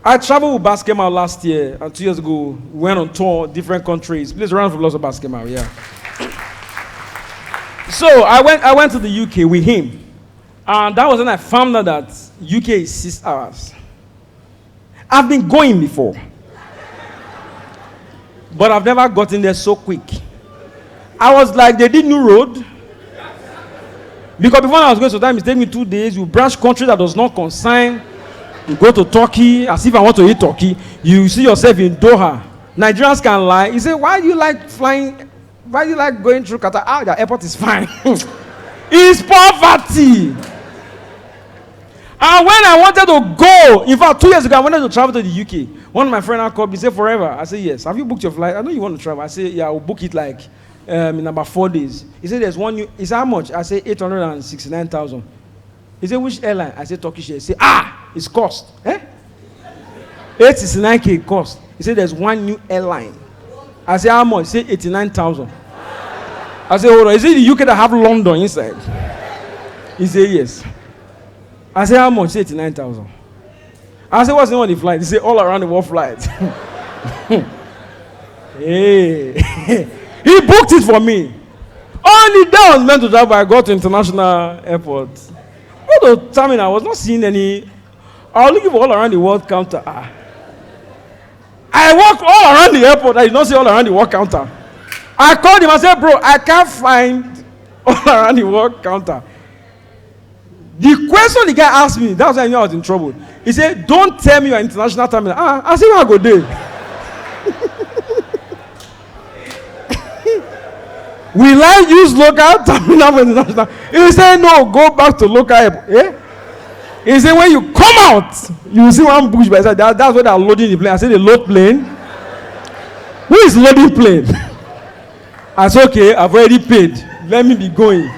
I traveled with Basketball last year, and 2 years ago, we went on tour, different countries. Please round of applause for Basketball, yeah. So I went to the UK with him. And that was when I found out that UK is 6 hours. I've been going before. But I've never gotten there so quick. I was like, they did new road. Because before I was going to time, it take me 2 days. You branch country that does not consign. You go to Turkey, as if I want to eat Turkey. You see yourself in Doha. Nigerians can lie. You say, why do you like flying? Why do you like going through Qatar? Ah, the airport is fine. It's poverty. And when I wanted to go, in fact, 2 years ago, I wanted to travel to the UK. One of my friends called me, said, forever. I said, yes. Have you booked your flight? I know you want to travel. I said, yeah, I'll book it like in about 4 days. He said, there's one new. He said, how much? I said, 869,000. He said, which airline? I said, Turkish Air. He said, it's cost. 869K cost. He said, there's one new airline. I said, how much? He said, 89,000. I said, hold on. Is it the UK that have London inside? He said, yes. I said, how much? He said, 89,000. I said, what's the name of the flight? He said, all around the world flight. Hey. He booked it for me. Only day I was meant to travel, I got to international airport. Go to terminal, I was not seeing any. I was looking for all around the world counter. I walked all around the airport. I did not see all around the world counter. I called him. I said, bro, I can't find all around the world counter. The question the guy asked me, that's why I knew I was in trouble. He said, don't tell me you're international terminal. I said, where I go there? Will I use local terminal for international? He said, no, go back to local airport. He said, when you come out, you will see one bush by side. That's where they're loading the plane. I said, they load plane? Who is loading plane? I said, okay, I've already paid. Let me be going.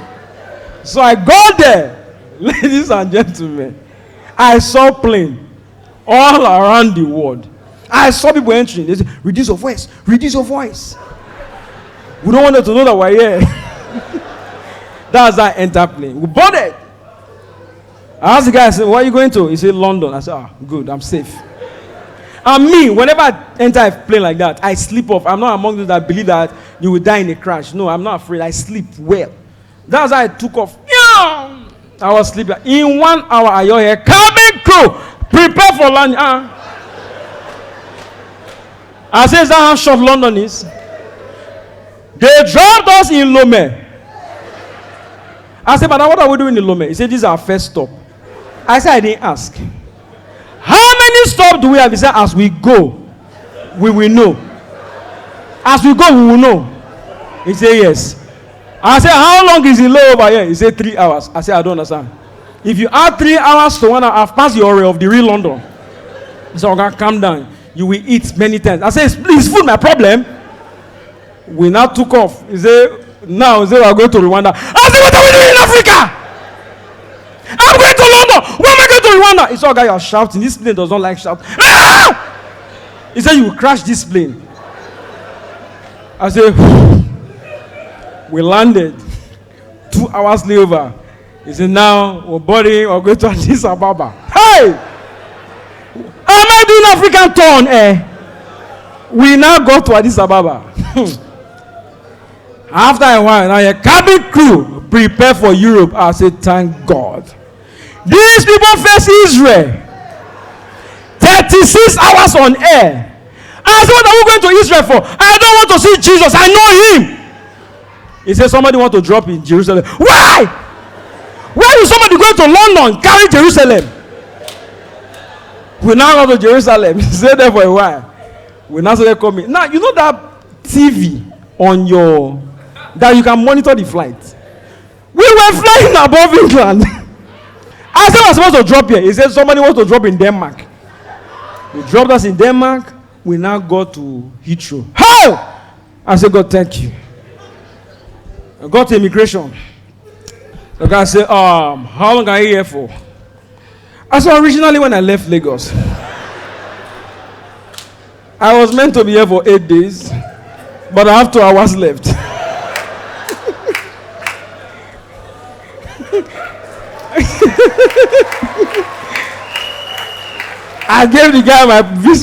So I got there. Ladies and gentlemen, I saw plane all around the world. I saw people entering. They said, reduce your voice, reduce your voice. We don't want them to know that we're here. That's how I enter plane. We boarded. I asked the guy, I said, where are you going to? He said, London. I said, good, I'm safe. And me, whenever I enter a plane like that, I sleep off. I'm not among those that believe that you will die in a crash. No, I'm not afraid. I sleep well. That's how I took off. I was sleeping. In 1 hour, are you here? Cabin crew, prepare for lunch. I said, is that how short London is? They dropped us in Lome. I said, but what are we doing in Lome? He said, this is our first stop. I said, I didn't ask. How many stops do we have? He said, as we go, we will know. As we go, we will know. He said, yes. I said, how long is the layover here? He said, 3 hours. I said, I don't understand. If you add 3 hours to 1 hour, I've passed the area of the real London. He said, okay, calm down. You will eat many times. I said, is food my problem? We now took off. He said, now we are going to Rwanda. I said, what are we doing in Africa? I'm going to London. Why am I going to Rwanda? He said, guy, you're shouting. This plane does not like shouting. He said, you will crash this plane. I said, we landed. 2 hours later. He said, now we're boarding. We're going to Addis Ababa. Hey! Am I doing African turn? We now go to Addis Ababa. After a while, now your cabin crew prepare for Europe. I said, thank God. These people face Israel. 36 hours on air. I said, what are we going to Israel for? I don't want to see Jesus. I know him. He said, somebody want to drop in Jerusalem. Why? Why is somebody going to London carry Jerusalem? We now go to Jerusalem. Stay there for a while. We now started coming. Now, you know that TV on your, that you can monitor the flight. We were flying above England. I said, I was supposed to drop here. He said, somebody wants to drop in Denmark. He dropped us in Denmark. We now go to Heathrow. How? I said, God, thank you. I got to immigration. The guy said, how long are you here for? I said, originally when I left Lagos, I was meant to be here for 8 days, but I have 2 hours left. I gave the guy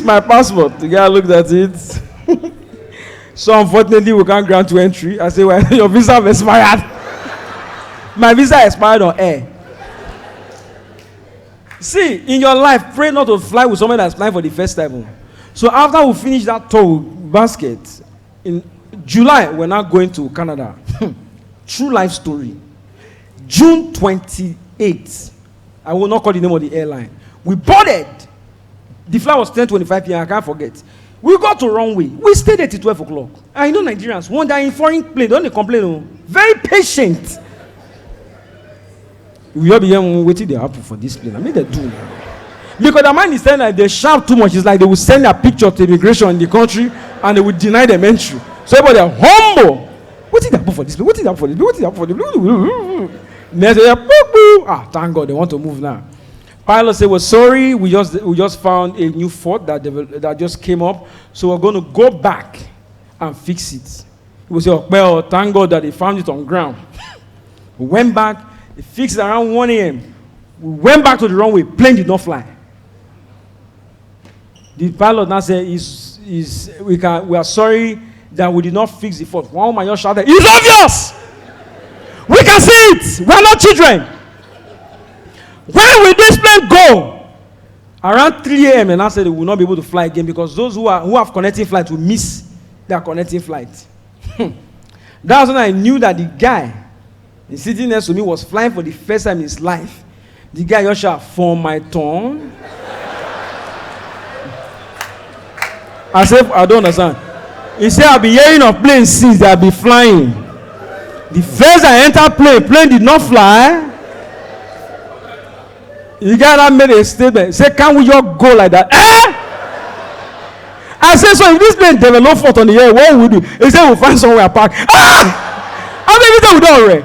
my passport. The guy looked at it. So unfortunately, we can't grant you entry. I said, well, your visa have expired. My visa expired on air. See, in your life, pray not to fly with someone that's flying for the first time. So after we finish that tour basket, in July, we're now going to Canada. True life story. June 28th. I will not call the name of the airline. We boarded. The flight was 10:25 p.m. I can't forget. We got to runway. We stayed there till 12 o'clock. I know Nigerians, when they're in foreign plane, don't they complain? Very patient. We all be waiting the happen for this plane. I mean, they do. Because the man is saying that they shout too much. It's like they will send a picture to immigration in the country and they will deny them entry. So everybody are humble. What did they happen for this plane? What did they happen for this plane? What did they happen for this plane? Next day, thank God they want to move now. Pilot said, "Well, sorry, we just found a new fault that just came up, so we're going to go back and fix it." We say, "Oh, well, thank God that they found it on ground." We went back, they fixed it around 1 a.m. We went back to the runway, plane did not fly. The pilot now said, we are sorry that we did not fix the fault. One woman just shouted, "It's obvious! We can see it! We are not children! When will this plane go?" Around 3 a.m. and I said they will not be able to fly again because those who have connecting flights will miss their connecting flight. That's when I knew that the guy sitting next to me was flying for the first time in his life. The guy just shot for my tongue. I said, I don't understand. He said, "I've been hearing of planes since I've been flying. The first I entered plane did not fly." The guy that made a statement, said, "Can't we just go like that?" I said, "So if this plane develop fault on the air, what would we do?" He said, "We'll find somewhere park." I mean, we don't already.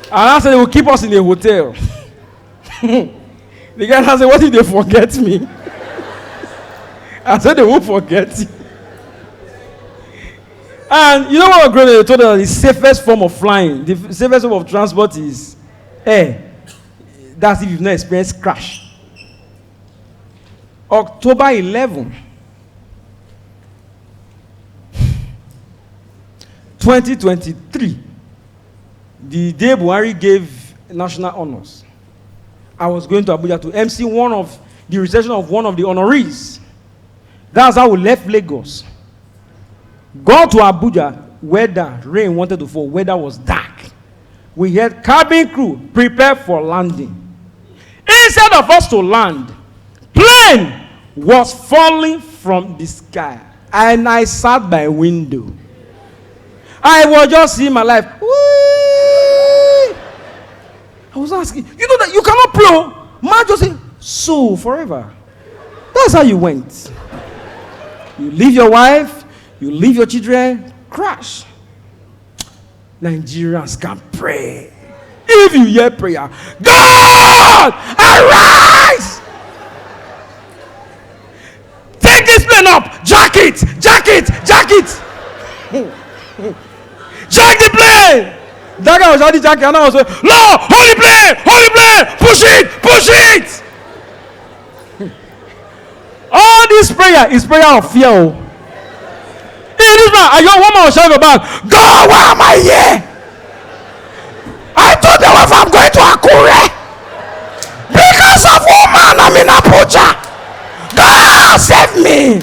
And I said, "They will keep us in a hotel." The guy said, "What if they forget me?" I said, "They won't forget you." And you know what, they told us the safest form of flying, the safest form of transport is air. That's if you've not experienced crash. October 11, 2023, the day Buhari gave national honors, I was going to Abuja to MC one of the reception of one of the honorees. That's how we left Lagos. Got to Abuja, weather, rain wanted to fall, weather was dark. We had cabin crew prepare for landing. Instead of us to land, plane was falling from the sky. And I sat by window. I was just seeing my life. Whee! I was asking, you know that you cannot pray. Man just say, "So forever." That's how you went. You leave your wife, you leave your children, crash. Nigerians can pray. If you hear prayer, "God, arise! Take this plane up! Jack it! Jack it! Jack it! Jack the plane!" That guy was already jacking, and I was saying, "Lord, hold the plane! Hold the plane! Push it! Push it!" All this prayer is prayer of fear. In this man, I got one man was shouting about, "God, why am I here? I told them if I'm going to Akure. Because of woman, I'm in Abuja. God, save me.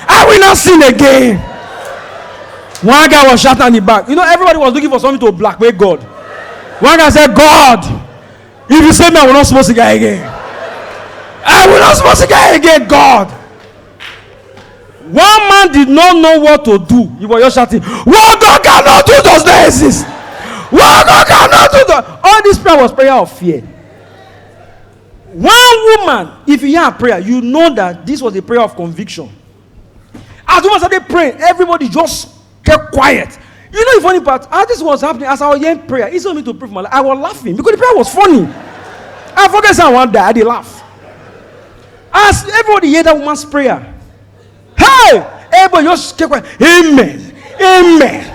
I will not sin again." One guy was shouting in the back. You know, everybody was looking for something to blackmail God. One guy said, "God, if you save me, I will not smoke cigar again. I will not smoke cigar again, God." One man did not know what to do. He was just shouting, "What God cannot do does not exist. What God cannot do does." All this prayer was prayer of fear. One woman, if you hear a prayer, you know that this was a prayer of conviction. As women started praying, everybody just kept quiet. You know the funny part? As this was happening, as I was hearing prayer, it's not me to pray for my life. I was laughing because the prayer was funny. I forget someone died, I did laugh. As everybody heard that woman's prayer, hey! Everybody just kept quiet. Amen. Amen.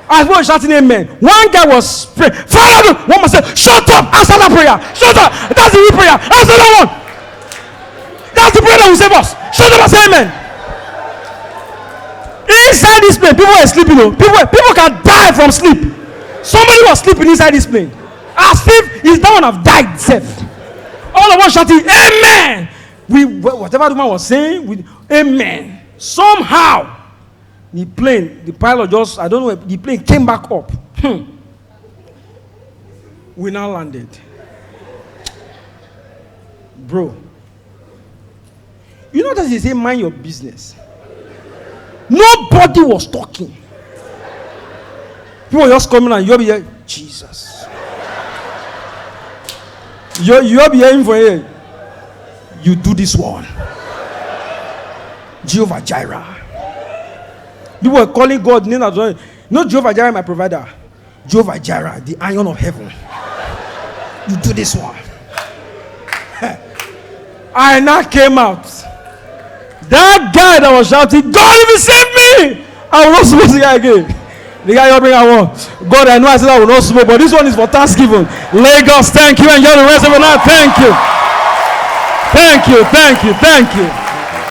As well shouting amen. One guy was praying. Father, one man said, "Shut up, answer that prayer. Shut up. That's the real prayer. Answer that one." pray that will save us. Shut up and say amen. Inside this plane, people were sleeping. People can die from sleep. Somebody was sleeping inside this plane. As if he's that one have died safe. All of us shouting, amen. Whatever the man was saying, amen. Somehow, the pilot just, I don't know, the plane came back up. We now landed. Bro. You know that they say, mind your business. Nobody was talking. People were just coming and you'll be here, Jesus. You'll be hearing for here. You do this one. Jehovah Jireh. People were calling God name as well. Not Jehovah Jireh, my provider. Jehovah Jireh, the iron of heaven. You do this one. I now came out. That guy that was shouting, God, if you save me, I will not smoke cigar again. The guy you're bringing one. God, I know I said I will not smoke, but this one is for Thanksgiving. Lagos, thank you. Enjoy the rest of the night. Thank you. Thank you. Thank you. Thank you.